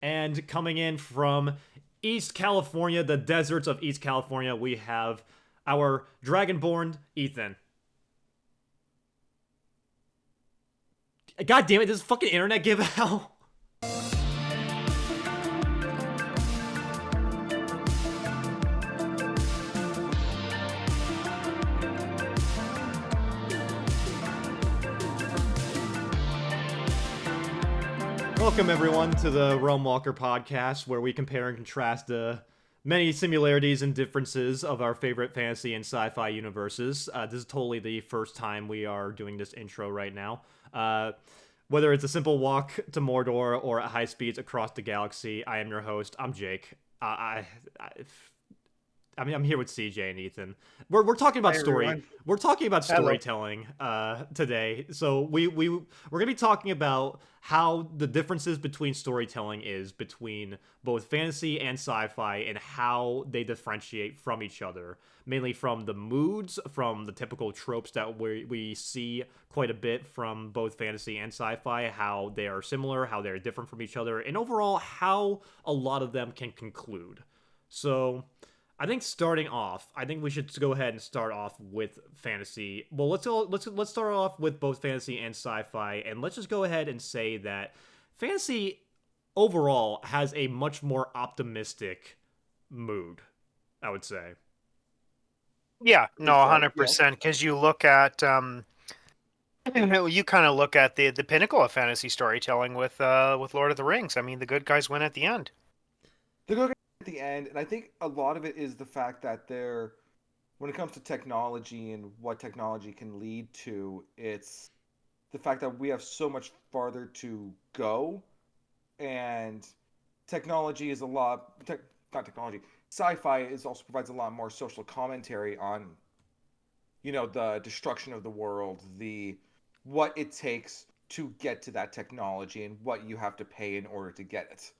And coming in from East California, the deserts of East California, we have our Dragonborn, Ethan. God damn it, does fucking internet give out? Welcome, everyone, to the Realm Walker podcast, where we compare and contrast the many similarities and differences of our favorite fantasy and sci-fi universes. This is totally the first time we are doing this intro right now. Whether it's a simple walk to Mordor or at high speeds across the galaxy, I am your host. I'm Jake. I'm here with CJ and Ethan. We're talking about Hey, story. everyone. We're talking about Hello. storytelling today. So we're gonna be talking about how the differences between storytelling is between both fantasy and sci-fi, and how they differentiate from each other. Mainly from the moods, from the typical tropes that we see quite a bit from both fantasy and sci-fi. How they are similar, how they are different from each other, and overall how a lot of them can conclude. So I think starting off, I think we should go ahead and start off with fantasy. Well, let's start off with both fantasy and sci-fi, and let's just go ahead and say that fantasy overall has a much more optimistic mood, I would say. Yeah, no, So, 100%. Because you look at, you kind of look at the pinnacle of fantasy storytelling with Lord of the Rings. I mean, the good guys win at the end. The go at the end, and I think a lot of it is the fact that when it comes to technology and what technology can lead to, it's the fact that we have so much farther to go, and technology is not technology. Sci-fi is also provides a lot more social commentary on, the destruction of the world, the what it takes to get to that technology, and what you have to pay in order to get it.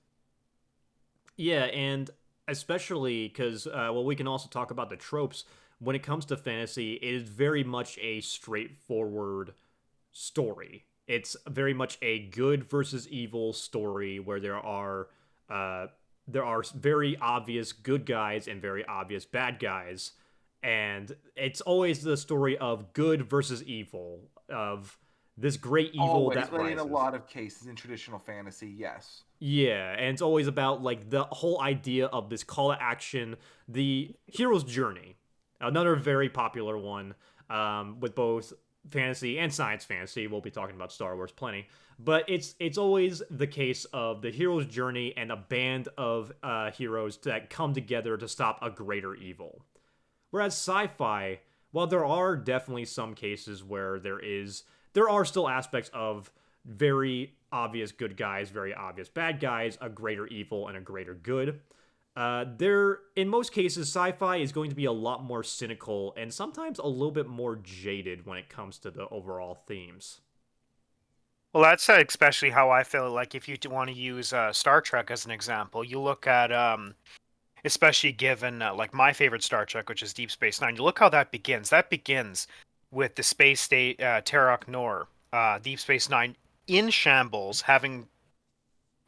Yeah, and especially because, we can also talk about the tropes. When it comes to fantasy, it is very much a straightforward story. It's very much a good versus evil story where there are very obvious good guys and very obvious bad guys, and it's always the story of good versus evil, of this great evil Always, that but in a rises. lot of cases in traditional fantasy, yes. Yeah, and it's always about like the whole idea of this call to action, the hero's journey. Another very popular one, with both fantasy and science fantasy. We'll be talking about Star Wars plenty, but it's always the case of the hero's journey and a band of heroes that come together to stop a greater evil. Whereas sci-fi, while there are definitely some cases where there are still aspects of very obvious good guys, very obvious bad guys, a greater evil and a greater good. In most cases, sci-fi is going to be a lot more cynical and sometimes a little bit more jaded when it comes to the overall themes. Well, that's especially how I feel. Like if you want to use Star Trek as an example, you look at, especially given like my favorite Star Trek, which is Deep Space Nine. You look how that begins. That begins with the space state Terok Nor, Deep Space Nine in shambles, having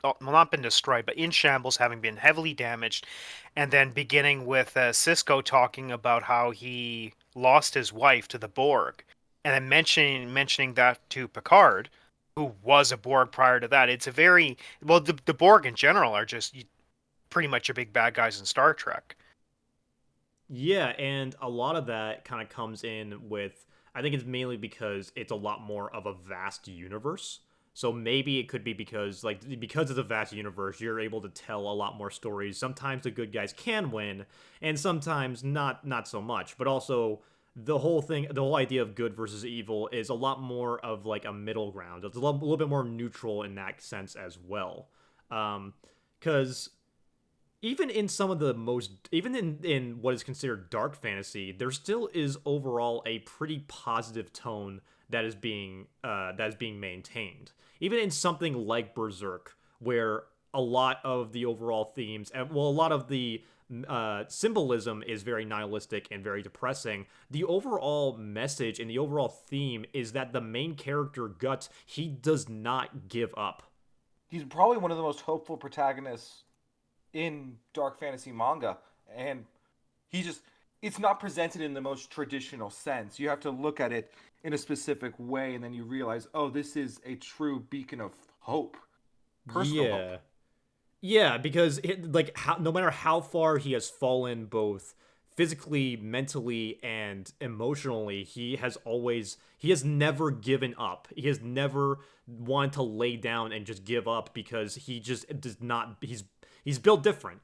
well, not been destroyed, but in shambles, having been heavily damaged, and then beginning with Cisco talking about how he lost his wife to the Borg, and then mentioning that to Picard, who was a Borg prior to that. It's a very well, the Borg in general are just pretty much your big bad guys in Star Trek. Yeah, and a lot of that kind of comes in with, I think it's mainly because it's a lot more of a vast universe. So maybe it could be because of the vast universe, you're able to tell a lot more stories. Sometimes the good guys can win, and sometimes not so much. But also the whole idea of good versus evil is a lot more of like a middle ground. It's a little bit more neutral in that sense as well. Because even in some of the most, even in what is considered dark fantasy, there still is overall a pretty positive tone that is being maintained. Even in something like Berserk, where a lot of the overall themes, and well, a lot of the symbolism is very nihilistic and very depressing. The overall message and the overall theme is that the main character, Guts, he does not give up. he's probably one of the most hopeful protagonists in dark fantasy manga, and he just it's not presented in the most traditional sense. You have to look at it in a specific way, and then you realize, oh, this is a true beacon of hope, personal hope. Yeah. Yeah, because no matter how far he has fallen, both physically, mentally, and emotionally, he has never given up. He has never wanted to lay down and just give up because he just does not. He's built different.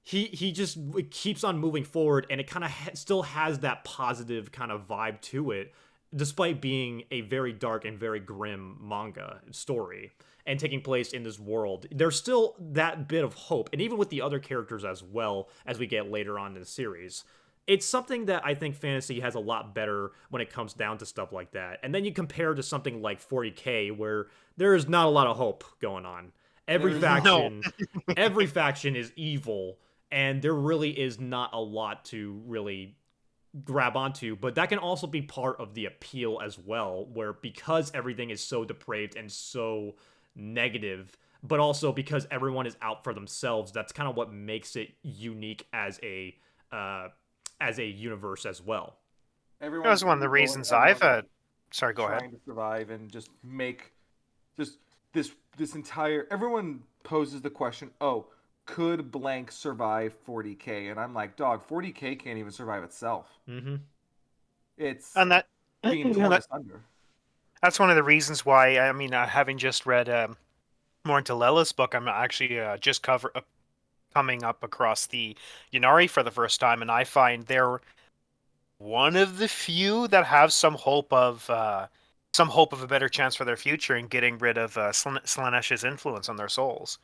He just keeps on moving forward, and it kind of still has that positive kind of vibe to it, despite being a very dark and very grim manga story and taking place in this world. There's still that bit of hope, and even with the other characters as well as we get later on in the series. It's something that I think fantasy has a lot better when it comes down to stuff like that. And then you compare to something like 40K, where there is not a lot of hope going on. Every There's No. faction, every faction is evil, and there really is not a lot to really grab onto, but that can also be part of the appeal as well, where because everything is so depraved and so negative, but also because everyone is out for themselves, that's kind of what makes it unique as a universe as well. Everyone That was one of the reasons Sorry, go ahead. trying to survive and just make just this entire everyone poses the question, oh, could blank survive 40K? And I'm like, dog, 40K can't even survive itself. Mm-hmm. It's And that, being torn asunder. that's one of the reasons why. I mean, having just read more into Lella's book, I'm actually coming up across the Yanari for the first time, and I find they're one of the few that have some hope of a better chance for their future in getting rid of Slaanesh influence on their souls.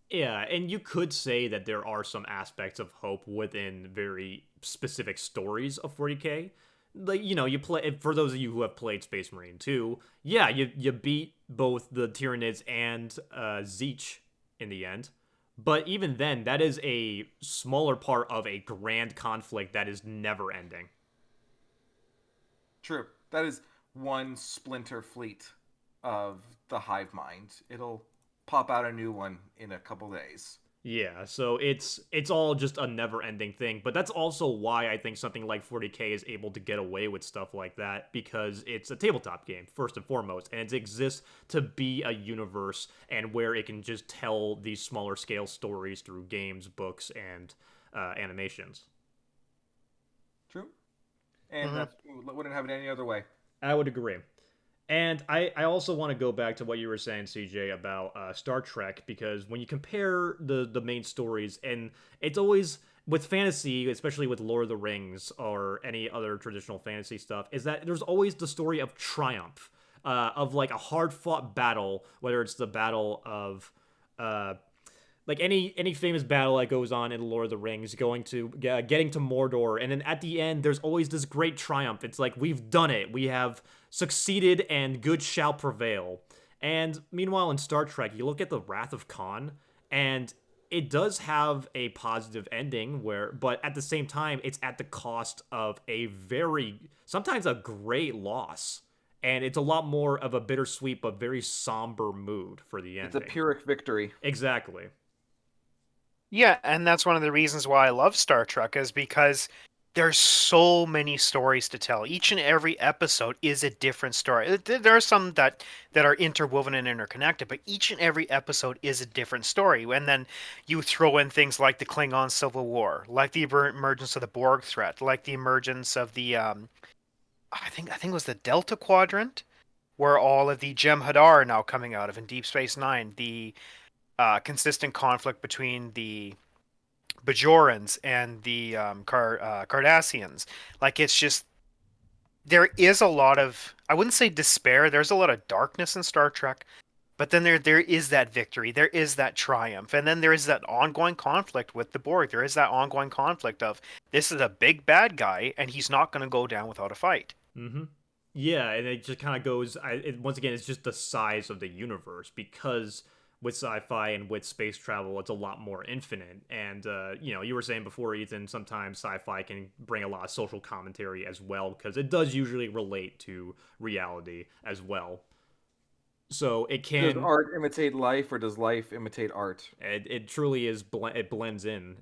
Yeah, and you could say that there are some aspects of hope within very specific stories of 40K. Like, you play, for those of you who have played Space Marine 2, yeah, you beat both the Tyranids and Zeech in the end. But even then, that is a smaller part of a grand conflict that is never ending. True. That is one splinter fleet of the hive mind. It'll pop out a new one in a couple days. Yeah, so it's all just a never-ending thing, but that's also why I think something like 40K is able to get away with stuff like that, because it's a tabletop game first and foremost, and it exists to be a universe and where it can just tell these smaller scale stories through games, books, and animations. True. And that wouldn't have it any other way. I would agree. And I also want to go back to what you were saying, CJ, about Star Trek, because when you compare the main stories, and it's always with fantasy, especially with Lord of the Rings or any other traditional fantasy stuff, is that there's always the story of triumph, of like a hard fought battle, whether it's the battle of like any famous battle that goes on in Lord of the Rings, going to getting to Mordor, and then at the end there's always this great triumph. It's like, we've done it, we have succeeded, and good shall prevail. And meanwhile in Star Trek, you look at the Wrath of Khan, and it does have a positive ending, but at the same time it's at the cost of a very, sometimes a great loss. And it's a lot more of a bittersweet but very somber mood for the ending. It's a Pyrrhic victory. Exactly. Yeah, and that's one of the reasons why I love Star Trek, is because there's so many stories to tell. Each and every episode is a different story. There are some that are interwoven and interconnected, but each and every episode is a different story. And then you throw in things like the Klingon Civil War, like the emergence of the Borg threat, like the emergence of the I think it was the Delta Quadrant, where all of the Jem'Hadar are now coming out of in Deep Space Nine. The consistent conflict between the Bajorans and the Cardassians. Like, it's just, there is a lot of, I wouldn't say despair, there's a lot of darkness in Star Trek, but then there is that victory, there is that triumph, and then there is that ongoing conflict with the Borg. There is that ongoing conflict of, this is a big bad guy, and he's not going to go down without a fight. Mm-hmm. Yeah, and it just kind of goes, once again, it's just the size of the universe, because with sci-fi and with space travel, it's a lot more infinite. And, you were saying before, Ethan, sometimes sci-fi can bring a lot of social commentary as well, because it does usually relate to reality as well. So it Does can art imitate life, or does life imitate art? it truly is it blends in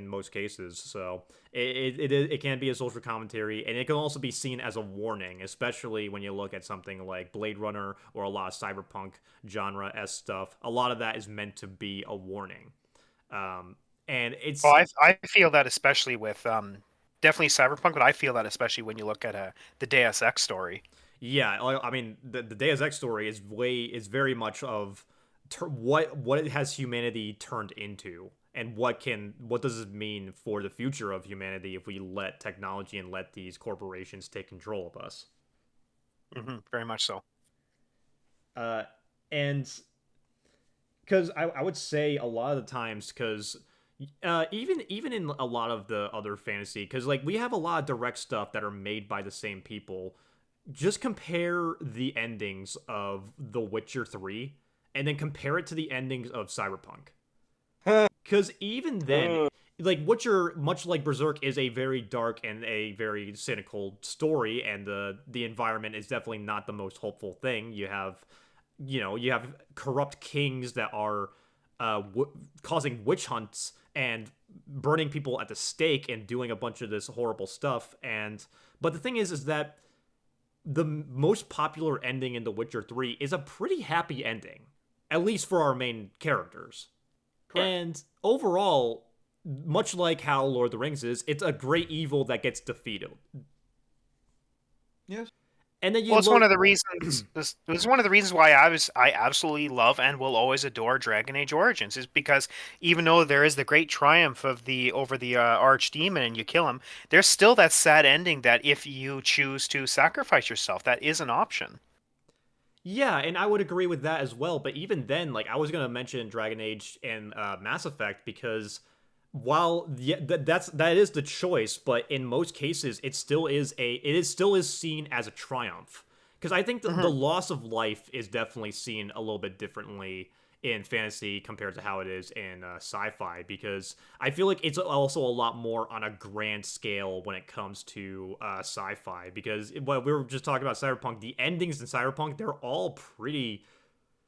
most cases. So it can be a social commentary, and it can also be seen as a warning, especially when you look at something like Blade Runner or a lot of cyberpunk genre s stuff. A lot of that is meant to be a warning. And Well, it's I feel that especially with definitely Cyberpunk, but I feel that especially when you look at the Deus Ex story. Yeah, I mean, the Deus Ex story is very much of what it has humanity turned into, and what does it mean for the future of humanity if we let technology and let these corporations take control of us. Very much so. Uh, and because I would say a lot of the times, because even in a lot of the other fantasy, because like we have a lot of direct stuff that are made by the same people. Just compare the endings of The Witcher 3 and then compare it to the endings of Cyberpunk. Because even then, like Witcher, much like Berserk, is a very dark and a very cynical story, and the environment is definitely not the most hopeful thing. You have corrupt kings that are causing witch hunts and burning people at the stake and doing a bunch of this horrible stuff. And but the thing is that the most popular ending in The Witcher 3 is a pretty happy ending, at least for our main characters. Correct. And overall, much like how Lord of the Rings is, it's a great evil that gets defeated. Yes. And then you Well, it's one look. of the reasons. This is one of the reasons why I absolutely love and will always adore Dragon Age Origins, is because even though there is the great triumph of the over the archdemon and you kill him, there's still that sad ending that if you choose to sacrifice yourself, that is an option. Yeah, and I would agree with that as well. But even then, like I was gonna mention Dragon Age and Mass Effect because while yeah, that is the choice, but in most cases, it still is seen as a triumph. Because I think the hmm loss of life is definitely seen a little bit differently in fantasy compared to how it is in sci-fi. Because I feel like it's also a lot more on a grand scale when it comes to sci-fi. Because what we were just talking about cyberpunk, the endings in cyberpunk, they're all pretty.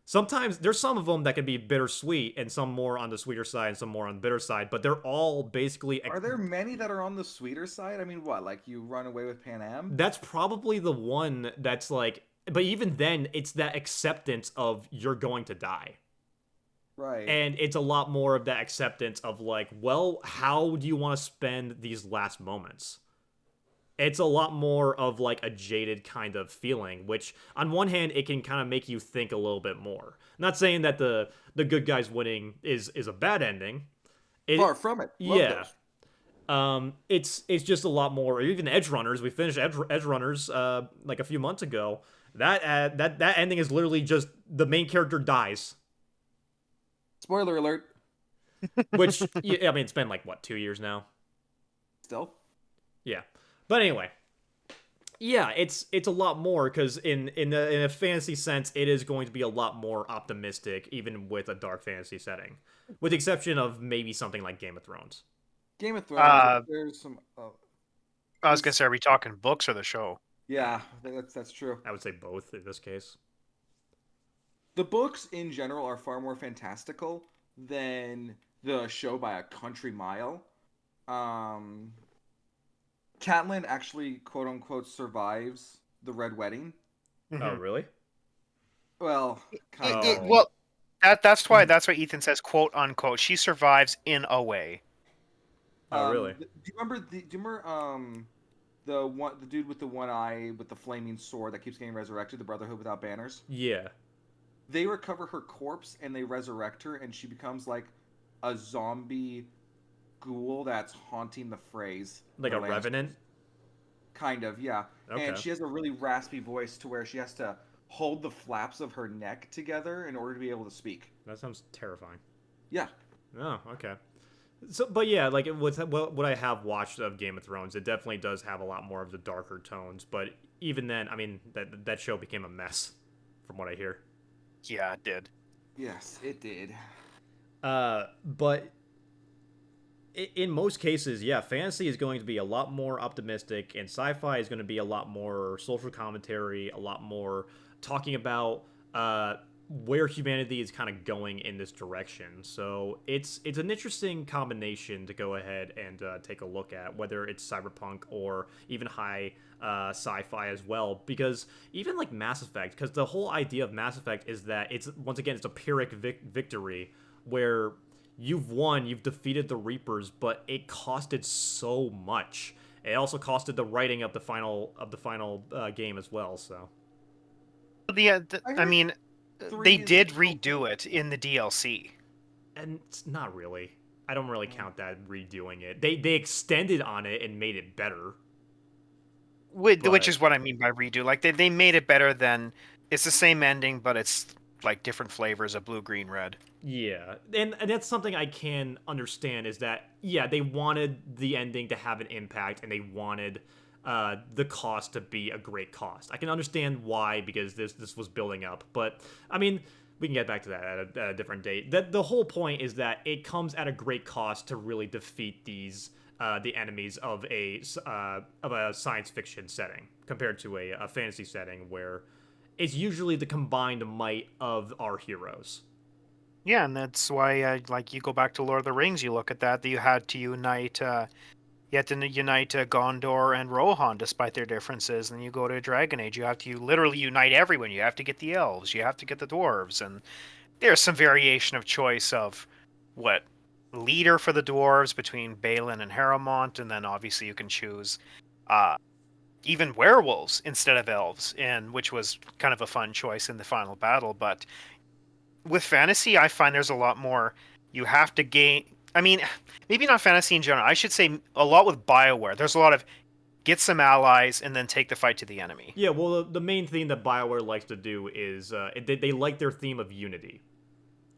Sometimes there's some of them that can be bittersweet, and some more on the sweeter side, and some more on the bitter side. But they're all basically Are there many that are on the sweeter side? I mean, what? Like you run away with Pan Am? that's probably the one that's like. But even then, it's that acceptance of you're going to die. Right. And it's a lot more of that acceptance of like, well, how do you want to spend these last moments? It's a lot more of like a jaded kind of feeling, which on one hand it can kind of make you think a little bit more. Not saying that the good guys winning is a bad ending. Far It from it. Love yeah. those. It's just a lot more. Even Edge Runners, we finished Edge Runners like a few months ago. That ending is literally just the main character dies, Spoiler alert. which yeah, I mean it's been like what 2 years now. Still. Yeah, but anyway, yeah, it's a lot more because in a fantasy sense, it is going to be a lot more optimistic, even with a dark fantasy setting, with the exception of maybe something like Game of Thrones. Game of Thrones. Uh, There's some. I was gonna This. say, are we talking books or the show? Yeah, that's true. I would say both in this case. The books in general are far more fantastical than the show by a country mile. Um, Catelyn actually, quote unquote, survives the Red Wedding. Oh, hmm really? Well, kind of. Oh, Well, that's why Ethan says quote unquote. She survives in a way. oh, really? Do you remember the dude with the one eye with the flaming sword that keeps getting resurrected, the Brotherhood Without Banners? Yeah, They recover her corpse and they resurrect her, and she becomes like a zombie ghoul that's haunting the phrase. like a revenant. Kind of, yeah. And Okay, she has a really raspy voice to where she has to hold the flaps of her neck together in order to be able to speak. that sounds terrifying. Yeah. Oh, okay. So, but yeah, like with what I have watched of Game of Thrones, it definitely does have a lot more of the darker tones. But even then, I mean, that show became a mess, from what I hear. Yeah, it did. Yes, it did. But in most cases, yeah, fantasy is going to be a lot more optimistic, and sci-fi is going to be a lot more social commentary, a lot more talking about where humanity is kind of going in this direction. So it's an interesting combination to go ahead and take a look at, whether it's cyberpunk or even high sci-fi as well. Because even like Mass Effect, because the whole idea of Mass Effect is that it's once again it's a Pyrrhic victory where you've won, you've defeated the Reapers, but it costed so much. It also costed the writing of the final game as well. So I mean, Three they is did the redo it in the DLC. and it's not really. I don't really count that redoing it. They extended on it and made it better. Which But is what I mean by redo. Like they made it better than it's the same ending, but it's like different flavors of blue, green, red. yeah, and that's something I can understand is that yeah they wanted the ending to have an impact and they wanted the cost to be a great cost. I can understand why because this was building up, but I mean we can get back to that at a different date. That the whole point is that it comes at a great cost to really defeat these the enemies of a science fiction setting compared to a fantasy setting where it's usually the combined might of our heroes. Yeah, and that's why like you go back to Lord of the Rings, you look at that you had to unite Gondor and Rohan despite their differences, and you go to Dragon Age, you have to literally unite everyone. You have to get the elves, you have to get the dwarves, and there's some variation of choice of what leader for the dwarves between Balin and Harrowmont, and then obviously you can choose uh, even werewolves instead of elves, and which was kind of a fun choice in the final battle. But with fantasy, I find there's a lot more you have to gain. I mean, maybe not fantasy in general. I should say a lot with BioWare. There's a lot of get some allies and then take the fight to the enemy. Yeah, well, the main thing that BioWare likes to do is they like their theme of unity.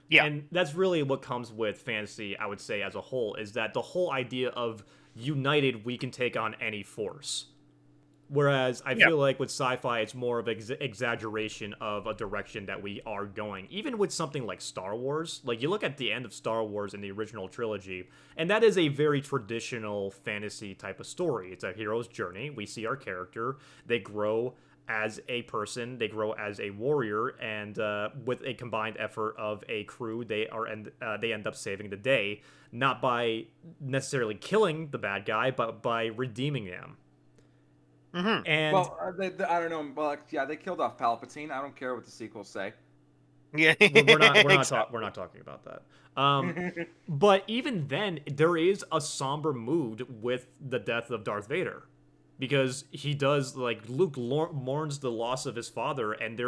Yeah. And that's really what comes with fantasy, I would say, as a whole, is that the whole idea of united, we can take on any force. Whereas I Yeah. feel like with sci-fi, it's more of exaggeration of a direction that we are going. Even with something like Star Wars, like you look at the end of Star Wars in the original trilogy, and that is a very traditional fantasy type of story. It's a hero's journey. We see our character, they grow as a person, they grow as a warrior, and with a combined effort of a crew, they end up saving the day, not by necessarily killing the bad guy, but by redeeming them. Mm-hmm. And Well, I don't know. Well, yeah, they killed off Palpatine. I don't care what the sequels say. Yeah. we're not talking about that. But even then, there is a somber mood with the death of Darth Vader, because he does like Luke mourns the loss of his father, and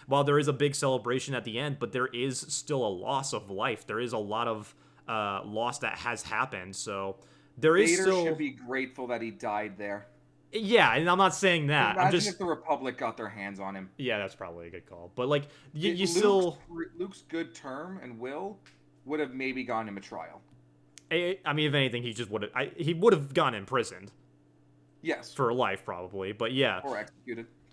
while there is a big celebration at the end, but there is still a loss of life. There is a lot of loss that has happened. So there is Vader still should be grateful that he died there. yeah, and I'm not saying that. I'm Imagine just if the Republic got their hands on him. yeah, that's probably a good call. But like you Luke's, still Luke's good term and will would have maybe gotten him a trial. I mean, if anything, he would have gone imprisoned Yes. for life, probably. But yeah,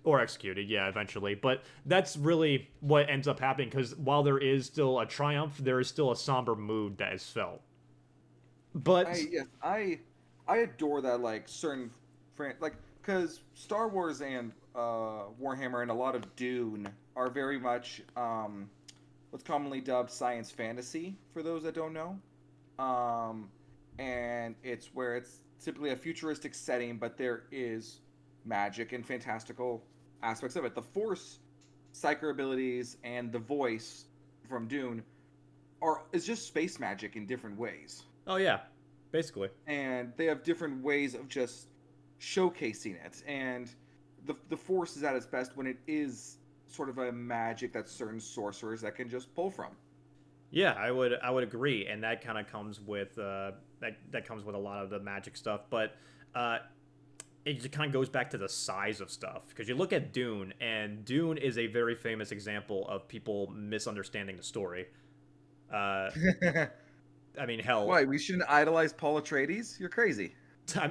Or executed. yeah, eventually. But that's really what ends up happening, because while there is still a triumph, there is still a somber mood that is felt. But I adore that, like certain like, because Star Wars and Warhammer and a lot of Dune are very much what's commonly dubbed science fantasy, for those that don't know. And it's where it's typically a futuristic setting, but there is magic and fantastical aspects of it. The Force psyker abilities and the voice from Dune is just space magic in different ways. oh yeah, basically. And they have different ways of just showcasing it. And the Force is at its best when it is sort of a magic that certain sorcerers that can just pull from. Yeah, I would agree, and that kind of comes with that comes with a lot of the magic stuff, but it just kind of goes back to the size of stuff, because you look at Dune, and Dune is a very famous example of people misunderstanding the story. I mean, hell, Why, we shouldn't idolize Paul Atreides? You're crazy.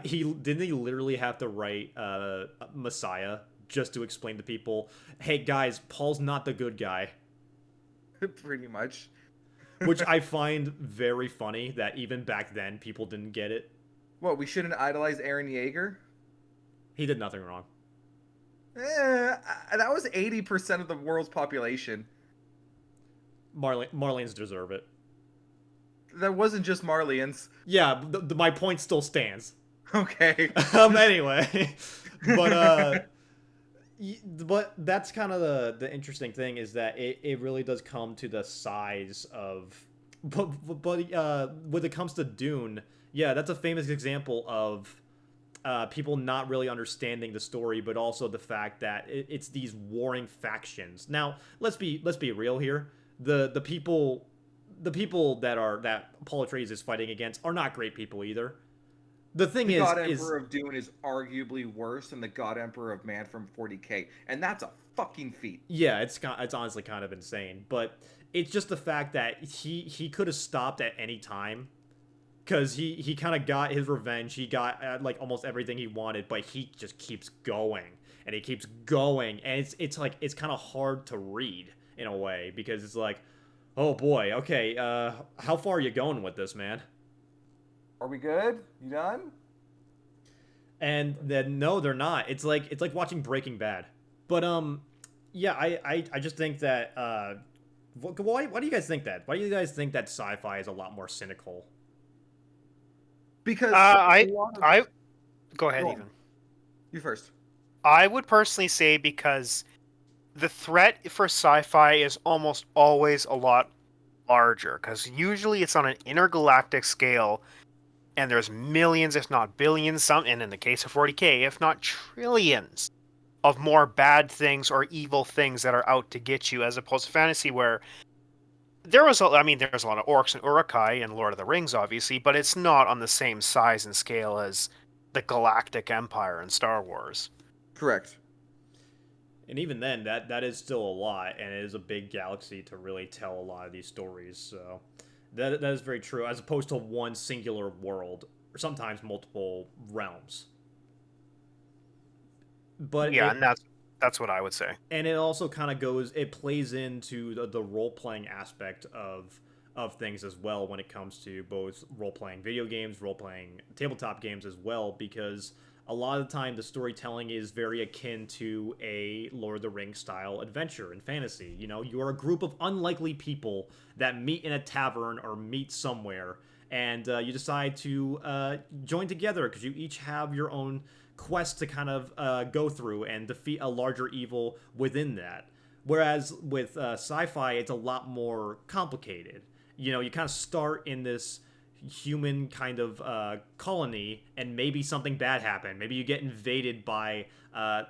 he literally have to write Messiah just to explain to people, hey guys, Paul's not the good guy. Pretty much. Which I find very funny that even back then people didn't get it. What, we shouldn't idolize Aaron Yeager? He did nothing wrong. That was 80% of the world's population. Marlians deserve it. That wasn't just Marlians. Yeah, my point still stands. Okay. Anyway, but but that's kind of the interesting thing is that it really does come to the size of but when it comes to Dune, yeah, that's a famous example of people not really understanding the story, but also the fact that it's these warring factions. Now, let's be real here. The people that Paul Atreides is fighting against are not great people either. The thing The God is Emperor of Dune is arguably worse than the God Emperor of Man from 40K, and that's a fucking feat. yeah, it's honestly kind of insane, but it's just the fact that he could have stopped at any time because he kind of got his revenge. He got like almost everything he wanted, but he just keeps going and he keeps going, and it's like it's kind of hard to read in a way because it's like, oh boy, okay, how far are you going with this, man? Are we good? You done? And then no, they're not. It's like watching Breaking Bad. But yeah, I just think that why do you guys think that? Why do you guys think that sci-fi is a lot more cynical? Because a I lot of I go ahead Go on. even. you first. I would personally say because the threat for sci-fi is almost always a lot larger because usually it's on an intergalactic scale and there's millions if not billions some and in the case of 40K if not trillions of more bad things or evil things that are out to get you as opposed to fantasy where there's a lot of orcs and urukai and Lord of the Rings obviously but it's not on the same size and scale as the Galactic Empire and Star Wars. Correct. And even then, that is still a lot, and it is a big galaxy to really tell a lot of these stories. So that is very true, as opposed to one singular world or sometimes multiple realms. But Yeah, it and that's what I would say. and it also kind of goes it plays into the role-playing aspect of things as well when it comes to both role-playing video games, role-playing tabletop games as well, because a lot of the time the storytelling is very akin to a Lord of the Rings style adventure and fantasy. You know, you're a group of unlikely people that meet in a tavern or meet somewhere, and you decide to join together because you each have your own quest to kind of go through and defeat a larger evil within that. Whereas with sci-fi, it's a lot more complicated. You know, you kind of start in this human kind of colony, and maybe something bad happened. Maybe you get invaded by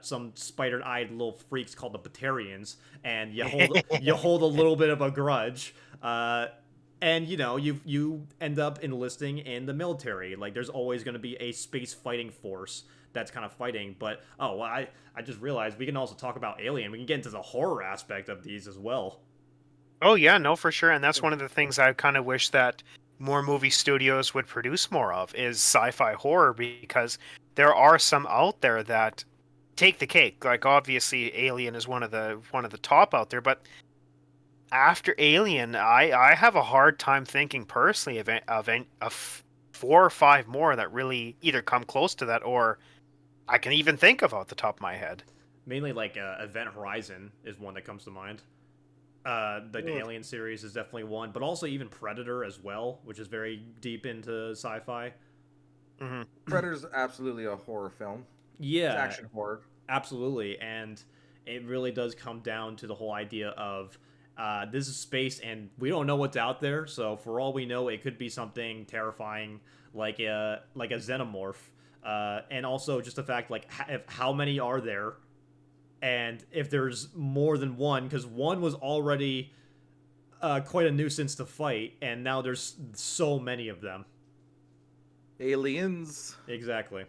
some spider-eyed little freaks called the Batarians, and you hold a little bit of a grudge. And you know you end up enlisting in the military. Like there's always going to be a space fighting force that's kind of fighting. But oh, well, I just realized we can also talk about Alien. We can get into the horror aspect of these as well. Oh yeah, no, for sure, and that's one of the things I kind of wish that more movie studios would produce more of is sci-fi horror because there are some out there that take the cake. Like obviously, Alien is one of the top out there, but after Alien, I have a hard time thinking personally of 4 or 5 more that really either come close to that or I can even think of off the top of my head. Mainly like Event Horizon is one that comes to mind. The Alien series is definitely one, but also even Predator as well, which is very deep into sci-fi. Hmm. Predator's absolutely a horror film. It's Yeah, action horror. absolutely, and it really does come down to the whole idea of this is space, and we don't know what's out there. So for all we know, it could be something terrifying, like a xenomorph, and also just the fact like how many are there, and if there's more than one, because one was already quite a nuisance to fight, and now there's so many of them. Aliens. Exactly.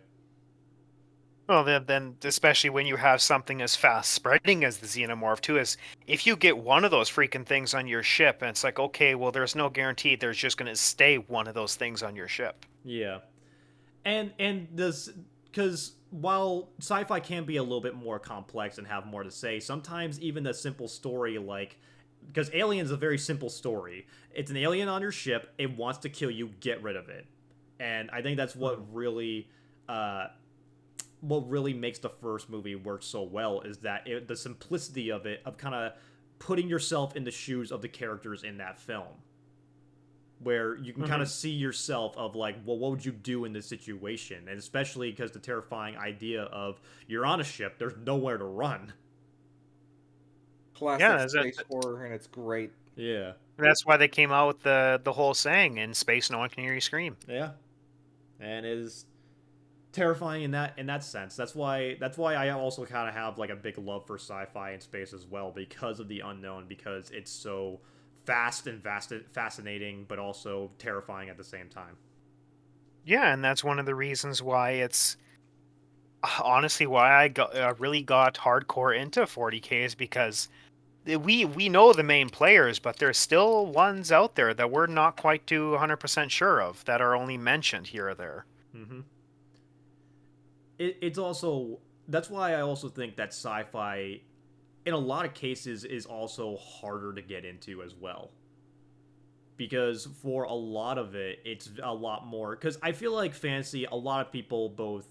Well, then, especially when you have something as fast spreading as the xenomorph, too, is if you get one of those freaking things on your ship, and it's like, okay, well, there's no guarantee there's just going to stay one of those things on your ship. Yeah. And this because while sci-fi can be a little bit more complex and have more to say, sometimes even the simple story like because Alien's a very simple story. It's an alien on your ship, it wants to kill you, get rid of it. And I think that's what really what really makes the first movie work so well is that the simplicity of it, of kind of putting yourself in the shoes of the characters in that film, where you can kind Mm-hmm. of see yourself of like, well, what would you do in this situation? And especially because the terrifying idea of you're on a ship, there's nowhere to run. Yeah, Classic space horror, and it's great. Yeah, that's why they came out with the whole saying, "In space, no one can hear you scream." yeah, and it is terrifying in that sense. That's why I also kind of have like a big love for sci-fi and space as well, because of the unknown, because it's so fast and fascinating, but also terrifying at the same time. Yeah, and that's one of the reasons why it's honestly why I really got hardcore into 40K is because we know the main players, but there's still ones out there that we're not quite too 100% sure of that are only mentioned here or there. Mm-hmm. It's also that's why I also think that sci-fi, in a lot of cases, is also harder to get into as well. Because for a lot of it, it's a lot more. Because I feel like fantasy, a lot of people, both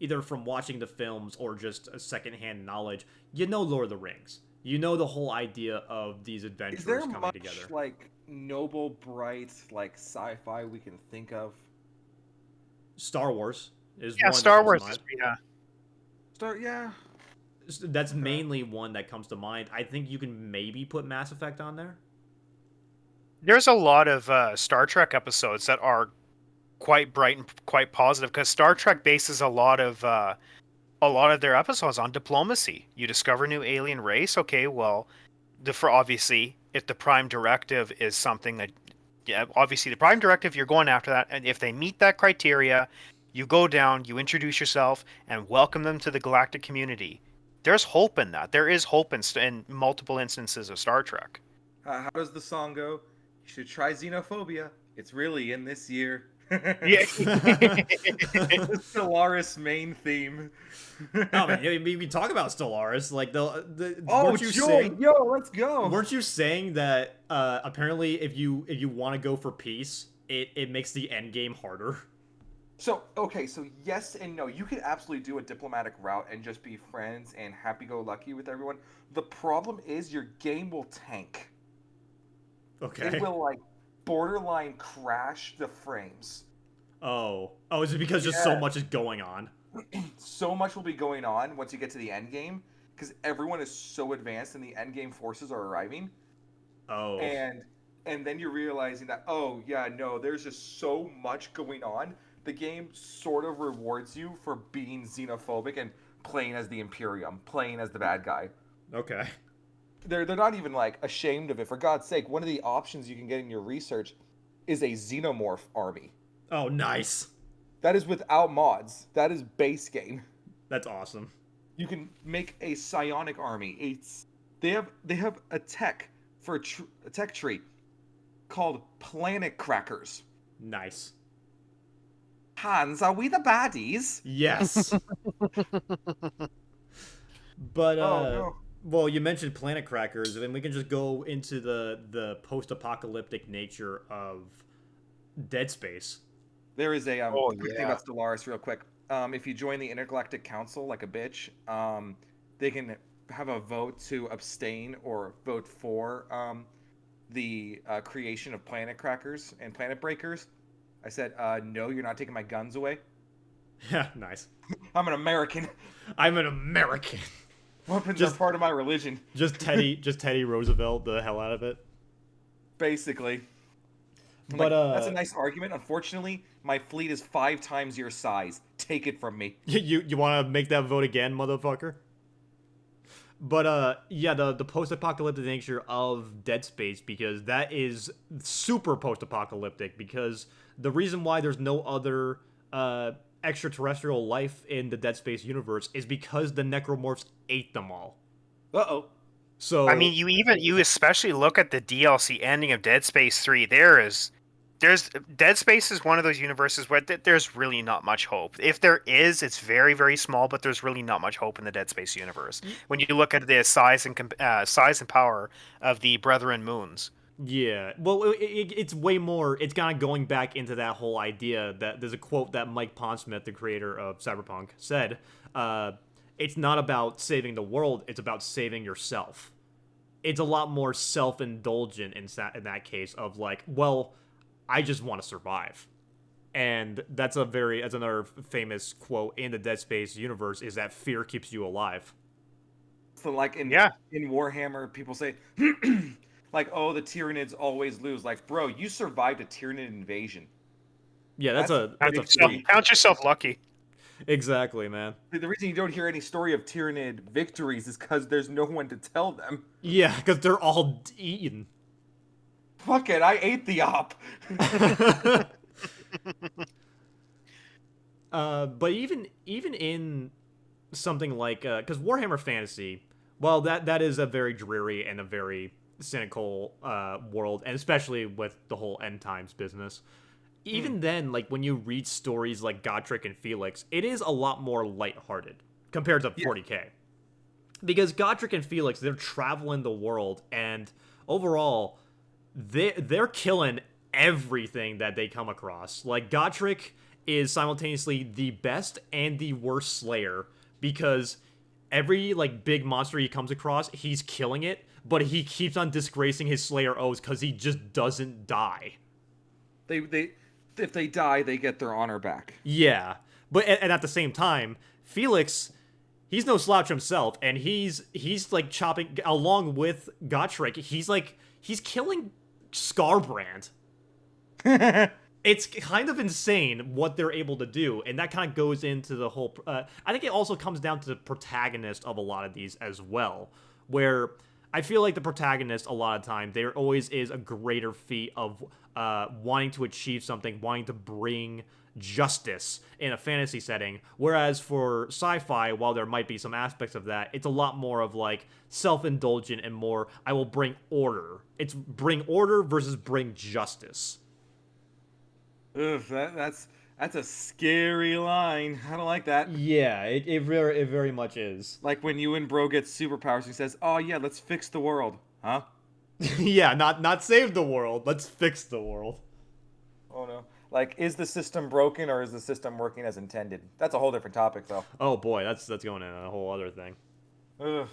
either from watching the films or just a secondhand knowledge, you know Lord of the Rings. You know the whole idea of these Is there adventurers coming much together. like noble, bright, like sci-fi we can think of? Star Wars is Yeah, one that Star comes to Wars is mind. Start, yeah. That's Okay. mainly one that comes to mind. I think you can maybe put Mass Effect on there. there's a lot of Star Trek episodes that are quite bright and quite positive because Star Trek bases a lot of their episodes on diplomacy. You discover a new alien race. Okay, well, for obviously, if the Prime Directive is something that, yeah, obviously the Prime Directive, you're going after that, and if they meet that criteria, you go down, you introduce yourself, and welcome them to the galactic community. There's hope in that. There is hope in multiple instances of Star Trek. How does the song go? You should try xenophobia. It's really in this year. Yeah. The Stellaris main theme. Oh man, we talk about Stellaris. Like Oh, weren't you joy! saying Yo, let's go. weren't you saying that apparently if you want to go for peace, it makes the end game harder. So, okay, so yes and no. You could absolutely do a diplomatic route and just be friends and happy-go-lucky with everyone. The problem is your game will tank. It Okay. will like borderline crash the frames. Oh, is it because just so Yeah. much is going on? So much will be going on once you get to the end game because everyone is so advanced and the end game forces are arriving, Oh, and then you're realizing that, oh yeah, no, there's just so much going on. The game sort of rewards you for being xenophobic and playing as the Imperium, playing as the bad guy. okay. They're not even like ashamed of it. For God's sake, one of the options you can get in your research is a xenomorph army. Oh, nice. That is without mods. That is base game. That's awesome. You can make a psionic army. They have a tech for a tech tree called planet crackers. Nice. Hans, are we the baddies? Yes. But Oh no. well, you mentioned planet crackers, and we can just go into the post-apocalyptic nature of Dead Space. There is Oh a quick thing yeah. about Stellaris, real quick. If you join the Intergalactic Council like a bitch, they can have a vote to abstain or vote for the creation of planet crackers and planet breakers. I said, no, you're not taking my guns away. Yeah, nice. I'm an American. I'm an American. Weapons are Just part of my religion, just Teddy Roosevelt the hell out of it. basically. I'm But like, that's a nice argument. Unfortunately, my fleet is 5 times your size. Take it from me. you want to make that vote again, motherfucker? But yeah, the post-apocalyptic nature of Dead Space, because that is super post-apocalyptic, because the reason why there's no other extraterrestrial life in the Dead Space universe is because the necromorphs ate them all. Uh-oh. I So mean, you especially look at the DLC ending of Dead Space 3. There's Dead Space is one of those universes where there's really not much hope. If there is, it's very very small, but there's really not much hope in the Dead Space universe. When you look at the size and power of the Brethren moons. Yeah, well, it's way more. It's kind of going back into that whole idea that there's a quote that Mike Pondsmith, the creator of Cyberpunk, said. It's not about saving the world; it's about saving yourself. It's a lot more self-indulgent in that case of like, well, I just want to survive, and that's another famous quote in the Dead Space universe is that fear keeps you alive. So like Yeah. in Warhammer, people say like, oh, the Tyranids always lose. Like, bro, you survived a Tyranid invasion. Yeah, That's that's a victory. feat. Count yourself lucky. Exactly, man. The reason you don't hear any story of Tyranid victories is because there's no one to tell them. Yeah, because they're all eaten. Fuck it, I ate the op. But even in something like because Warhammer Fantasy, well, that is a very dreary and a very cynical world, and especially with the whole end times business. Even then, like when you read stories like Gotrek and Felix, it is a lot more lighthearted compared to 40k. Because Gotrek and Felix, they're traveling the world, and overall, they're killing everything that they come across. Like Gotrek is simultaneously the best and the worst slayer because every like big monster he comes across, he's killing it, but he keeps on disgracing his slayer oaths because he just doesn't die. They if they die, they get their honor back. Yeah, but and at the same time, Felix, he's no slouch himself, and he's like chopping along with Gotrek. He's killing Scarbrand. It's kind of insane what they're able to do, and that kind of goes into the whole. I think it also comes down to the protagonist of a lot of these as well, where I feel like the protagonist a lot of time there always is a greater feat of wanting to achieve something, wanting to bring justice in a fantasy setting, whereas for sci-fi, while there might be some aspects of that, it's a lot more of like self-indulgent and more I will bring order. It's bring order versus bring justice. Ugh, that's a scary line. I don't like that. Yeah, it very much is. Like when Ewan Bro gets superpowers, he says, "Oh yeah, let's fix the world." Huh? Yeah, not save the world, let's fix the world. Oh no. Like, is the system broken or is the system working as intended? That's a whole different topic, though. Oh boy, that's going in a whole other thing. Ugh.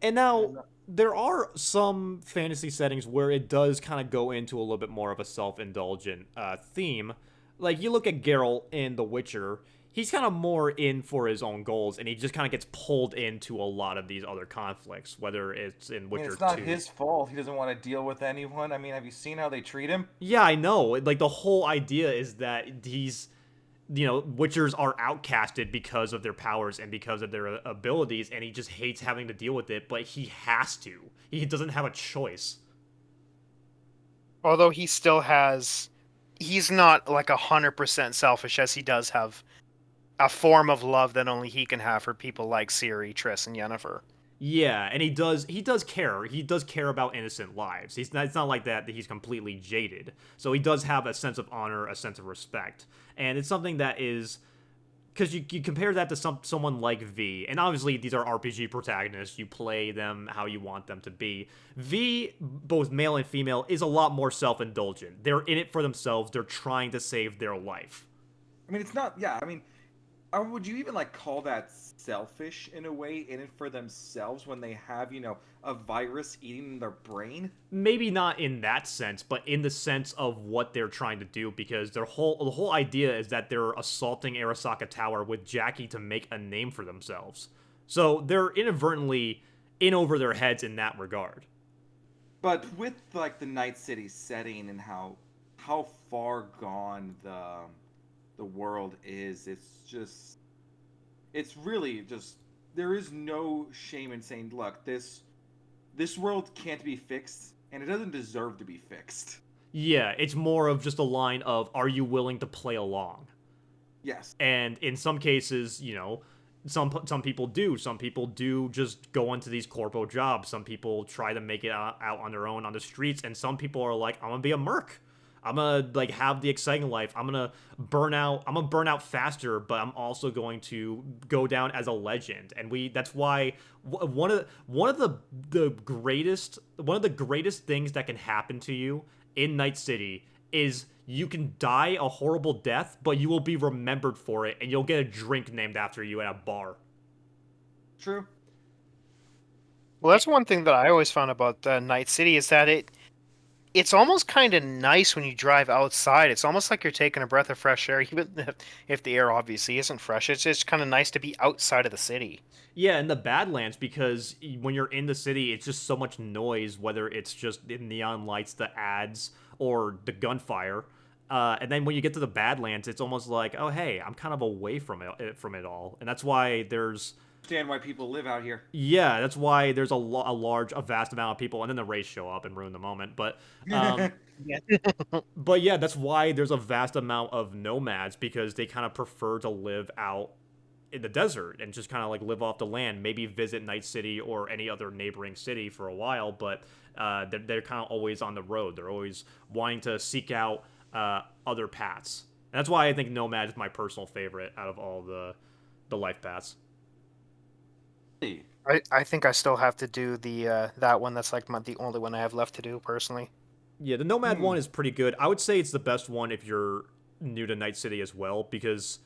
And now there are some fantasy settings where it does kind of go into a little bit more of a self-indulgent theme. Like you look at Geralt in The Witcher, he's kind of more in for his own goals, and he just kind of gets pulled into a lot of these other conflicts, whether it's in I Witcher mean, it's not 2. his fault. He doesn't want to deal with anyone. I mean, have you seen how they treat him? Yeah, I know. Like the whole idea is that Witchers are outcasted because of their powers and because of their abilities, and he just hates having to deal with it, but he has to. He doesn't have a choice. Although he still has, he's not like 100% selfish, as he does have a form of love that only he can have for people like Ciri, Triss, and Yennefer. Yeah, and he does care. He does care about innocent lives. It's not like that he's completely jaded. So he does have a sense of honor, a sense of respect. And it's something that is because you compare that to someone like V, and obviously these are RPG protagonists. You play them how you want them to be. V, both male and female, is a lot more self-indulgent. They're in it for themselves. They're trying to save their life. I mean, it's not. Yeah, I mean, would you even like call that selfish in a way, in it for themselves when they have, a virus eating their brain? Maybe not in that sense, but in the sense of what they're trying to do, because the whole idea is that they're assaulting Arasaka Tower with Jackie to make a name for themselves. So they're inadvertently in over their heads in that regard. But with like the Night City setting and how far gone the world is, it's really just, there is no shame in saying, look, this world can't be fixed, and it doesn't deserve to be fixed. Yeah, it's more of just a line of, are you willing to play along? Yes. And in some cases, some people do. Some people do just go into these corpo jobs. Some people try to make it out on their own on the streets, and some people are like, I'm gonna be a merc. I'm gonna like have the exciting life. I'm gonna burn out. I'm gonna burn out faster, but I'm also going to go down as a legend. And that's why one of the greatest things that can happen to you in Night City is you can die a horrible death, but you will be remembered for it, and you'll get a drink named after you at a bar. True. Well, that's one thing that I always found about Night City is that it's almost kind of nice when you drive outside. It's almost like you're taking a breath of fresh air, even if the air obviously isn't fresh. It's just kind of nice to be outside of the city. Yeah, in the Badlands, because when you're in the city, it's just so much noise, whether it's just the neon lights, the ads, or the gunfire. And then when you get to the Badlands, it's almost like, oh hey, I'm kind of away from it all, and that's why there's Understand why people live out here. yeah, that's why there's a vast amount of people, and then the Rays show up and ruin the moment. Yeah. But yeah, that's why there's a vast amount of nomads because they kind of prefer to live out in the desert and just kind of like live off the land, maybe visit Night City or any other neighboring city for a while, but they're kind of always on the road. They're always wanting to seek out other paths. And that's why I think Nomad is my personal favorite out of all the life paths. I think I still have to do the that one. That's like the only one I have left to do personally. Yeah, the Nomad one is pretty good. I would say it's the best one if you're new to Night City as well, because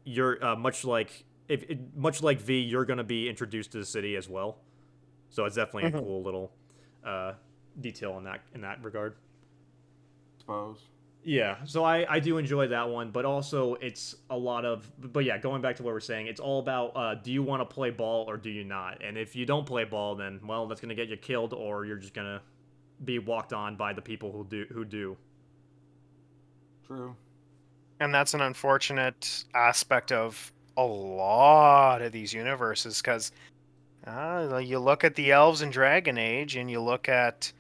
you're much like V, you're gonna be introduced to the city as well. So it's definitely a cool little detail in that regard. Suppose. Yeah, so I do enjoy that one, but also it's a lot of. But yeah, going back to what we're saying, it's all about do you want to play ball or do you not? And if you don't play ball, then well, that's gonna get you killed, or you're just gonna be walked on by the people who do. True. And that's an unfortunate aspect of a lot of these universes because you look at the elves in Dragon Age and you look at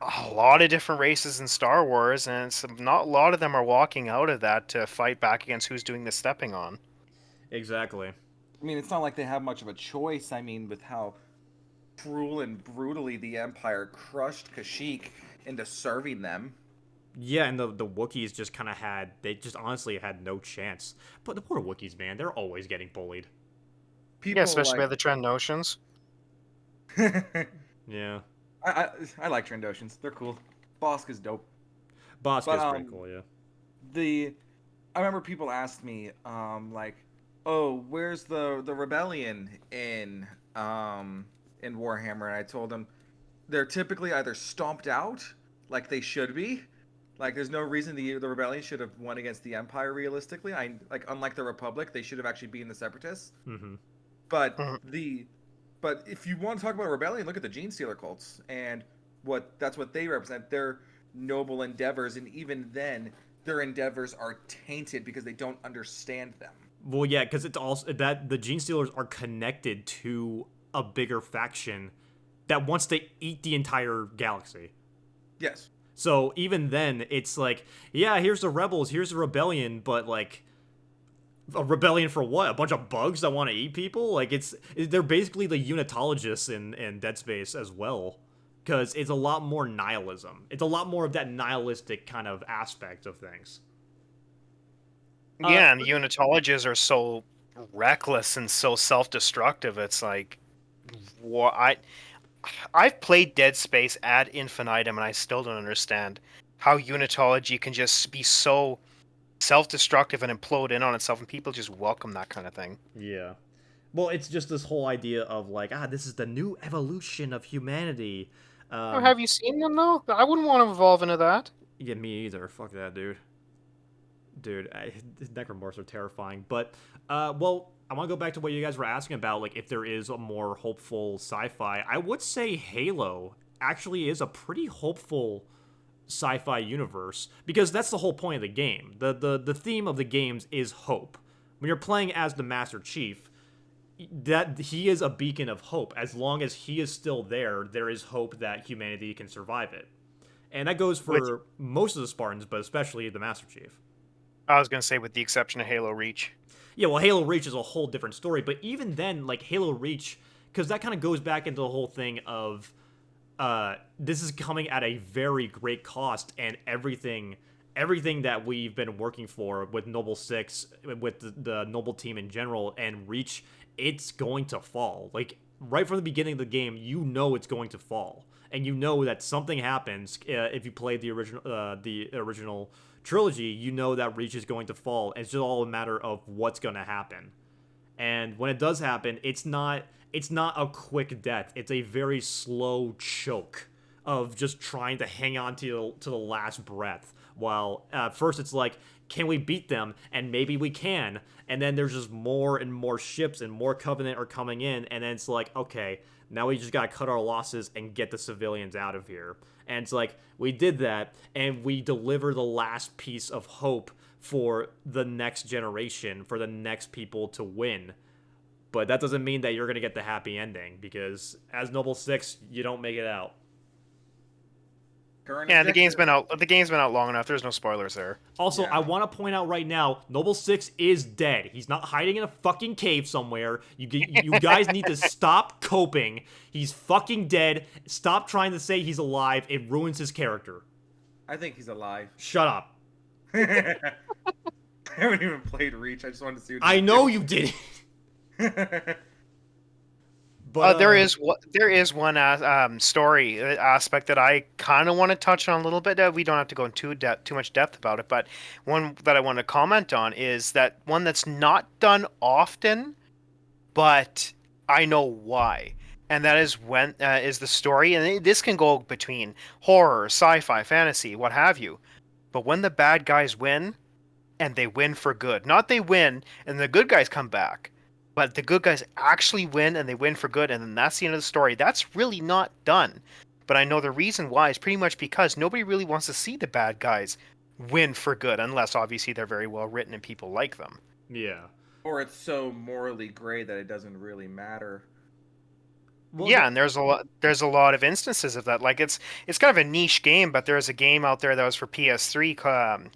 a lot of different races in Star Wars, and it's not a lot of them are walking out of that to fight back against who's doing the stepping on. Exactly. I mean, it's not like they have much of a choice. I mean, with how cruel and brutally the Empire crushed Kashyyyk into serving them. Yeah, and the Wookiees just kind of they just honestly had no chance. But the poor Wookiees, man, they're always getting bullied. People Yeah, especially by the Trandoshans. Yeah. I like Trandoshans. They're cool. Bosk is dope. Bosk is pretty cool, yeah. I remember people asked me, like, oh, where's the rebellion in Warhammer? And I told them they're typically either stomped out, like they should be. Like, there's no reason the rebellion should have won against the Empire. Realistically, unlike the Republic, they should have actually beaten the Separatists. Mm-hmm. But But if you want to talk about rebellion, look at the Gene Stealer cults and that's what they represent. They're noble endeavors, and even then, their endeavors are tainted because they don't understand them. Well, yeah, because it's also that the Gene Stealers are connected to a bigger faction that wants to eat the entire galaxy. Yes. So even then, it's like, yeah, here's the rebels, here's the rebellion, but like, a rebellion for what? A bunch of bugs that want to eat people? Like they're basically the unitologists in Dead Space as well, because it's a lot more nihilism. It's a lot more of that nihilistic kind of aspect of things. Yeah, and unitologists are so reckless and so self-destructive. It's like, I've played Dead Space ad infinitum, and I still don't understand how unitology can just be so self-destructive and implode in on itself, and people just welcome that kind of thing. Yeah. Well, it's just this whole idea of like, this is the new evolution of humanity. Have you seen them though? I wouldn't want to evolve into that. Yeah, me either. Fuck that, dude. Necromorphs are terrifying. But, well, I want to go back to what you guys were asking about, like, if there is a more hopeful sci-fi. I would say Halo actually is a pretty hopeful sci-fi universe, because that's the whole point of the game. The theme of the games is hope. When you're playing as the Master Chief, that he is a beacon of hope. As long as he is still there, there is hope that humanity can survive it. And that goes for most of the Spartans, but especially the Master Chief. I was going to say, with the exception of Halo Reach. Yeah, well, Halo Reach is a whole different story, but even then, like, Halo Reach, because that kind of goes back into the whole thing of this is coming at a very great cost, and everything that we've been working for with Noble Six, with the Noble team in general, and Reach, it's going to fall. Like right from the beginning of the game, you know it's going to fall, and you know that something happens if you play the original trilogy. You know that Reach is going to fall. And it's just all a matter of what's going to happen. And when it does happen, it's not a quick death. It's a very slow choke of just trying to hang on to the last breath. While first it's like, can we beat them? And maybe we can. And then there's just more and more ships and more Covenant are coming in. And then it's like, okay, now we just gotta cut our losses and get the civilians out of here. And it's like, we did that, and we deliver the last piece of hope for the next generation, for the next people to win. But that doesn't mean that you're going to get the happy ending, because as Noble 6, you don't make it out. Current Yeah, the objective. game's been out. The game's been out long enough. There's no spoilers there. Also, Yeah. I want to point out right now, Noble 6 is dead. He's not hiding in a fucking cave somewhere. You guys need to stop coping. He's fucking dead. Stop trying to say he's alive. It ruins his character. I think he's alive. Shut up. I haven't even played Reach. I just wanted to see what I know you didn't. But There is one story aspect that I kind of want to touch on a little bit. We don't have to go into too much depth about it, but one that I want to comment on is that one that's not done often, but I know why, and that is is the story, and this can go between horror, sci-fi, fantasy, what have you. But when the bad guys win, and they win for good, not they win and the good guys come back. But the good guys actually win, and they win for good, and then that's the end of the story. That's really not done. But I know the reason why is pretty much because nobody really wants to see the bad guys win for good, unless obviously they're very well written and people like them. yeah. Or it's so morally gray that it doesn't really matter. Well, Yeah, and there's a lot of instances of that. Like it's kind of a niche game, but there's a game out there that was for PS3.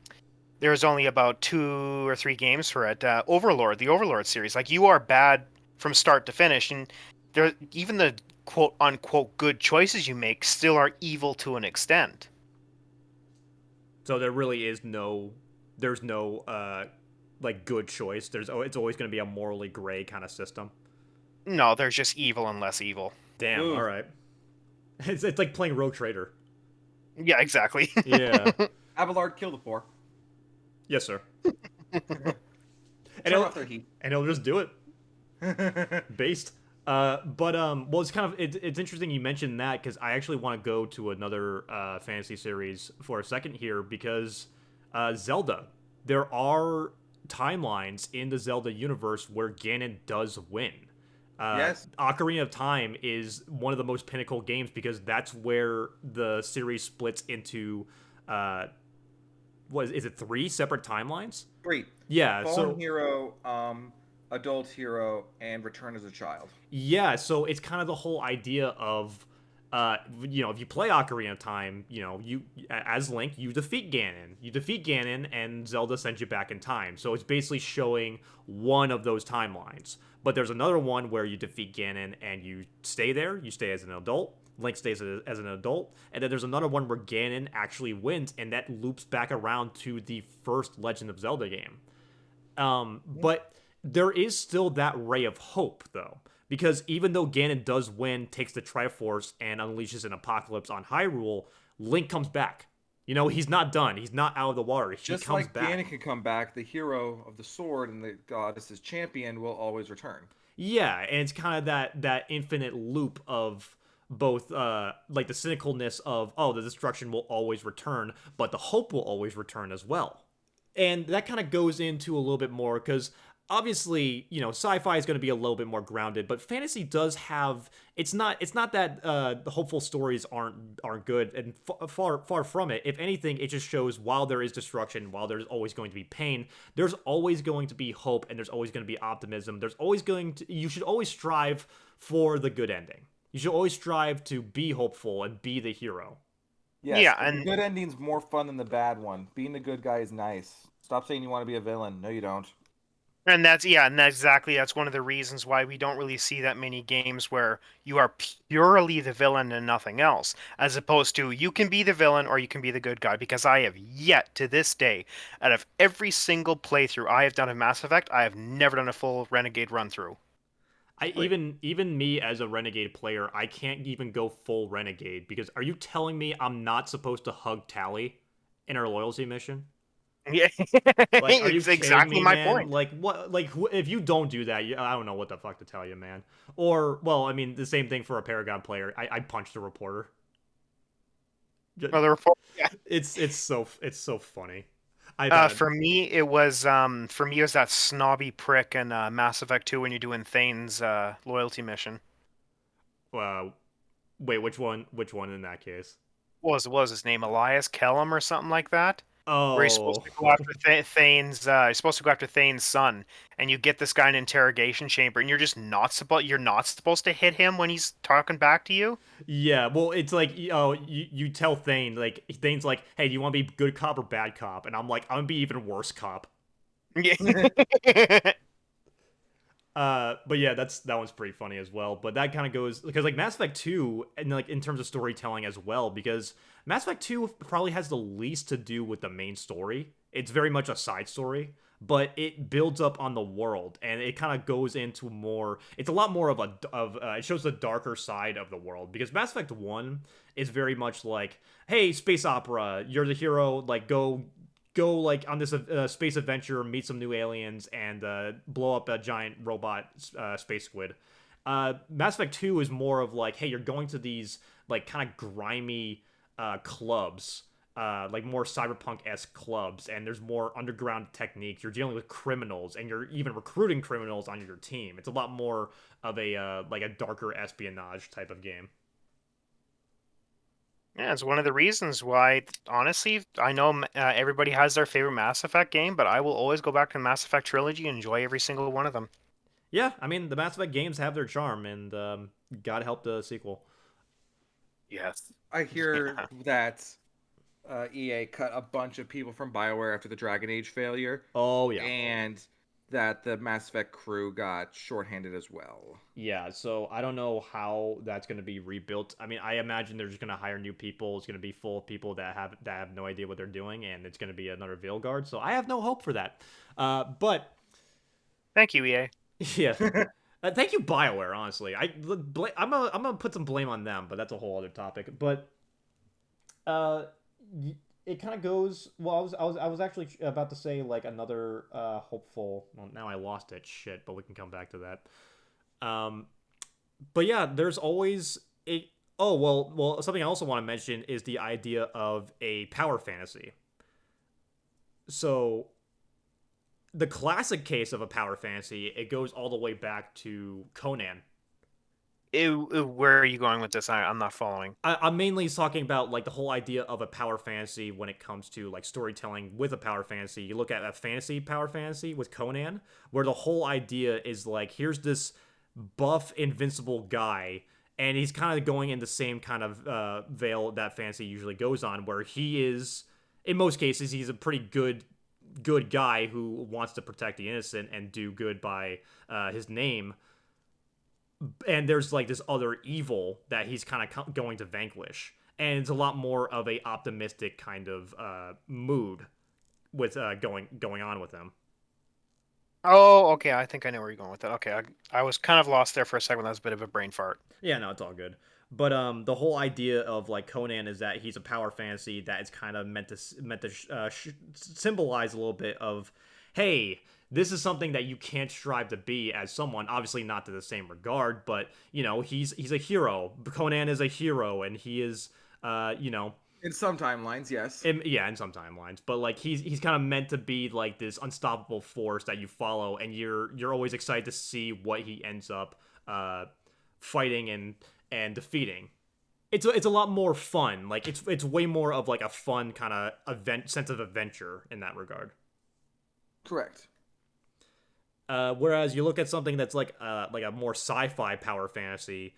There's only about 2 or 3 games for it. Overlord, the Overlord series. Like you are bad from start to finish, and there even the quote unquote good choices you make still are evil to an extent. So there really is there's no like good choice. It's always going to be a morally gray kind of system. No, there's just evil and less evil. Damn. Ooh. All right. It's like playing Rogue Trader. Yeah, exactly. Yeah. Abelard, kill the poor. Yes, sir. Turn And off their heat. he'll just do it. Based. Well, it's interesting you mentioned that, because I actually want to go to another fantasy series for a second here, because Zelda. There are timelines in the Zelda universe where Ganon does win. Yes. Ocarina of Time is one of the most pinnacle games, because that's where the series splits into is it 3 separate timelines? 3. Yeah, Fallen Hero, Adult Hero, and Return as a Child. yeah, so it's kind of the whole idea of if you play Ocarina of Time, you as Link, you defeat Ganon, and Zelda sends you back in time. So it's basically showing one of those timelines. But there's another one where you defeat Ganon and you stay there, you stay as an adult. Link stays as an adult, and then there's another one where Ganon actually wins, and that loops back around to the first Legend of Zelda game. But there is still that ray of hope, though, because even though Ganon does win, takes the Triforce, and unleashes an apocalypse on Hyrule, Link comes back. He's not done. He's not out of the water. He Just comes like back. Ganon can come back, the hero of the sword and the goddess's champion will always return. Yeah, and it's kind of that infinite loop of both like the cynicalness of, oh, the destruction will always return, but the hope will always return as well. And that kind of goes into a little bit more, because obviously, sci-fi is going to be a little bit more grounded, but fantasy does have, it's not that the hopeful stories aren't good, and far from it. If anything, it just shows, while there is destruction, while there's always going to be pain, there's always going to be hope, and there's always going to be optimism. You should always strive for the good ending. You should always strive to be hopeful and be the hero. Yes, Yeah, and and the good ending's more fun than the bad one. Being the good guy is nice. Stop saying you want to be a villain. No, you don't. And that's one of the reasons why we don't really see that many games where you are purely the villain and nothing else, as opposed to you can be the villain or you can be the good guy. Because I have yet to this day, out of every single playthrough I have done of Mass Effect, I have never done a full Renegade run through. I Right. even me as a renegade player, I can't even go full renegade because are you telling me I'm not supposed to hug Tally in our loyalty mission? Yeah, Like, are you it's kidding exactly me, my man? point. Like, what? Like, if you don't do that, I don't know what the fuck to tell you, man. Or, well, I mean, the same thing for a Paragon player. I punched a reporter. Well, the report. It's so funny. I've had For me it was that snobby prick in Mass Effect 2 when you're doing Thane's loyalty mission. uh, wait, which one? Which one in that case? What was his name? Elias Kellum or something like that? Where he's supposed Oh, to go after he's supposed to go after Thane's son, and you get this guy in an interrogation chamber, and you're not supposed to hit him when he's talking back to you. yeah. Well, it's like you tell Thane like Thane's like, hey, do you want to be good cop or bad cop? And I'm like, I'm gonna be even worse cop. Yeah. But yeah, that one's pretty funny as well. But that kind of goes because like Mass Effect 2 and like in terms of storytelling as well, because Mass Effect 2 probably has the least to do with the main story. It's very much a side story, but it builds up on the world and it kind of goes into more. It's a lot more it shows the darker side of the world because Mass Effect 1 is very much like, hey, space opera, you're the hero, like go like on this space adventure, meet some new aliens, and blow up a giant robot space squid. Mass Effect 2 is more of like, hey, you're going to these like kind of grimy clubs, like more cyberpunk-esque clubs, and there's more underground techniques. You're dealing with criminals, and you're even recruiting criminals on your team. It's a lot more of a like a darker espionage type of game. Yeah, it's one of the reasons why, honestly, I know everybody has their favorite Mass Effect game, but I will always go back to the Mass Effect trilogy and enjoy every single one of them. Yeah, I mean the Mass Effect games have their charm, and God help the sequel. Yes. I hear Yeah. that EA cut a bunch of people from BioWare after the Dragon Age failure, Oh yeah. and that the Mass Effect crew got shorthanded as well. Yeah, so I don't know how that's going to be rebuilt. I mean, I imagine they're just going to hire new people. It's going to be full of people that have no idea what they're doing, and it's going to be another Veilguard. So I have no hope for that. But Thank you, EA. yeah, thank you, Bioware. Honestly, I'm gonna put some blame on them, but that's a whole other topic. But uh, it kind of goes. Well, I was actually about to say like another hopeful. Well, now I lost it. Shit, but we can come back to that. Um, but yeah, there's always a. Oh well. Something I also want to mention is the idea of a power fantasy. So the classic case of a power fantasy, it goes all the way back to Conan. Where are you going with this? I'm not following. I'm mainly talking about like the whole idea of a power fantasy when it comes to like storytelling with a power fantasy. You look at a fantasy power fantasy with Conan, where the whole idea is like here's this buff invincible guy, and he's kind of going in the same kind of veil that fantasy usually goes on, where he is in most cases he's a pretty good guy who wants to protect the innocent and do good by his name, and there's like this other evil that he's kind of going to vanquish, and it's a lot more of a optimistic kind of mood with going on with him. Oh, okay. I think I know where you're going with that. Okay, I was kind of lost there for a second. That was a bit of a brain fart. Yeah, no, it's all good. But the whole idea of like Conan is that he's a power fantasy that is kind of meant to symbolize a little bit of, hey, this is something that you can't strive to be as someone. Obviously, not to the same regard, but he's a hero. Conan is a hero, and he is you know In some timelines, yes. yeah, in some timelines, but like he's kind of meant to be like this unstoppable force that you follow, and you're always excited to see what he ends up fighting and defeating. It's a lot more fun. Like it's way more of like a fun kind of event sense of adventure in that regard. Correct. Whereas you look at something that's like a more sci-fi power fantasy,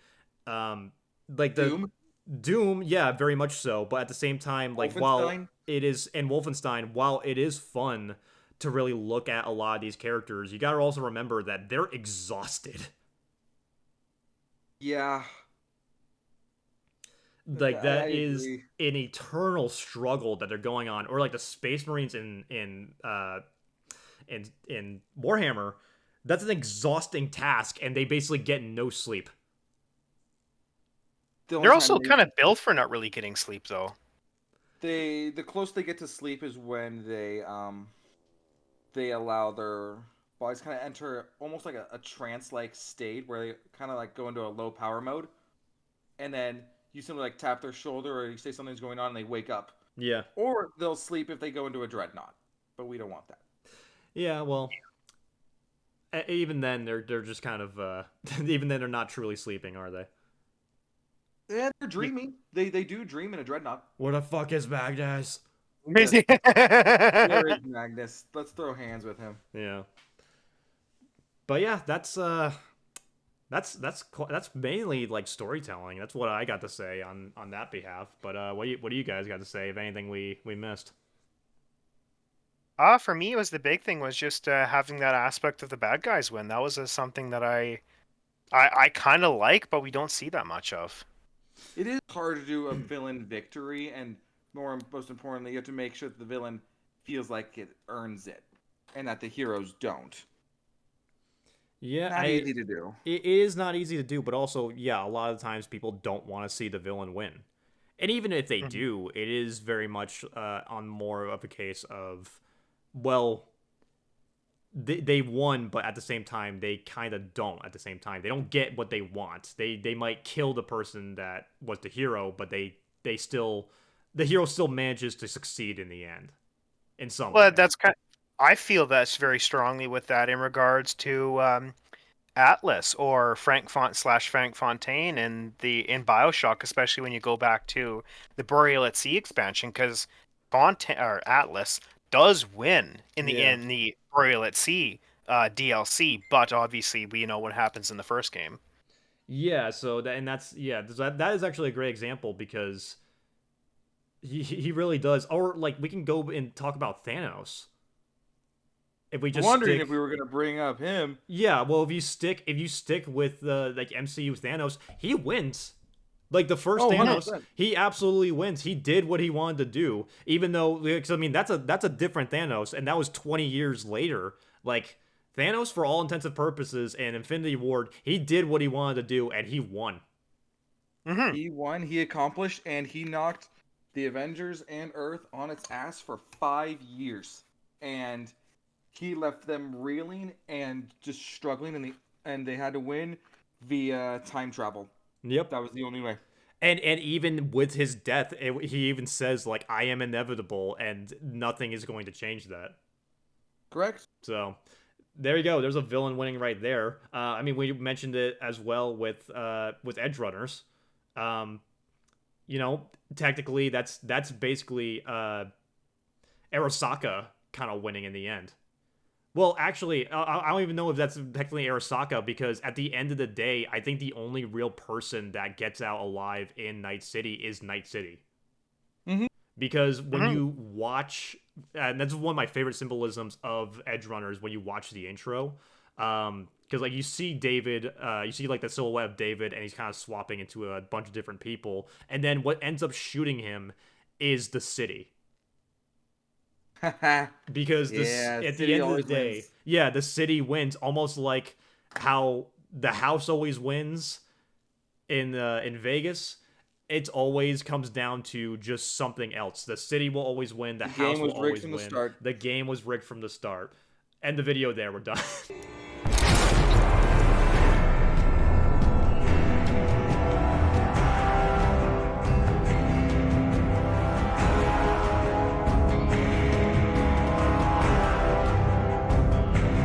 like the Doom, Doom, yeah, very much so. But at the same time, like while Wolfenstein. it is and Wolfenstein, while it is fun to really look at a lot of these characters, you got to also remember that they're exhausted. Yeah, Like I that is agree. an eternal struggle that they're going on, or like the Space Marines in Warhammer. That's an exhausting task, and they basically get no sleep. The only They're time also kind of built for not really getting sleep, though. the close they get to sleep is when they allow their bodies kind of enter almost like a trance like state where they kind of like go into a low power mode, and then you simply like tap their shoulder or you say something's going on and they wake up, Yeah, or they'll sleep if they go into a dreadnought, but we don't want that. yeah. Well, even then, they're just kind of even then they're not truly sleeping, are they? And they're dreaming. They do dream in a dreadnought. Where the fuck is Magnus? Yes, where is Magnus? Let's throw hands with him. Yeah. But yeah, that's mainly like storytelling. That's what I got to say on that behalf. But what do you guys got to say? If anything we missed? For me, it was the big thing was just having that aspect of the bad guys win. That was something that I kind of like, but we don't see that much of. It is hard to do a villain victory, and most importantly, you have to make sure that the villain feels like it earns it, and that the heroes don't. Yeah, Not easy to do. it is not easy to do, but also yeah, a lot of times people don't want to see the villain win, and even if they Mhm. do, it is very much on more of a case of, well, they won, but at the same time they kind of don't. At the same time, they don't get what they want. They might kill the person that was the hero, but they still the hero still manages to succeed in the end in some Well, way. that's kind. I feel that's very strongly with that in regards to Atlas or Frank Fontaine in Bioshock, especially when you go back to the Boreal at Sea expansion, because Fontaine or Atlas does win Yeah. in the Boreal at Sea DLC, but obviously we know what happens in the first game. Yeah, so that's yeah, that is actually a great example because he really does. Or like we can go and talk about Thanos if we I'm just wondering stick. if we were gonna bring up him. Yeah, well, if you stick with the like MCU Thanos, he wins. Like the first Oh, Thanos, 100%. he absolutely wins. He did what he wanted to do, even though like, I mean that's a different Thanos, and that was 20 years later. Like Thanos, for all intents and purposes, and Infinity Ward, he did what he wanted to do, and he won. Hmm. He won, he accomplished, and he knocked the Avengers and Earth on its ass for 5 years, and he left them reeling and just struggling, and they had to win via time travel. Yep. That was the only way. And even with his death, he even says like I am inevitable, and nothing is going to change that. Correct? So there you go. There's a villain winning right there. I mean, we mentioned it as well with Edge Runners. Um, you know, technically that's basically Arasaka kind of winning in the end. Well, actually, I don't even know if that's technically Arasaka because at the end of the day, I think the only real person that gets out alive in Night City is Night City. Mhm. Because when Mhm. you watch, and that's one of my favorite symbolisms of Edge Runners when you watch the intro, because like you see David, you see like the silhouette of David, and he's kind of swapping into a bunch of different people, and then what ends up shooting him is the city. Because this Yeah, at the City end of the always day, wins. yeah, the city wins almost like how the house always wins in Vegas. It always comes down to just something else. The city will always win. The The house game will was rigged always from the win. start. The game was rigged from the start. End the video there. We're done.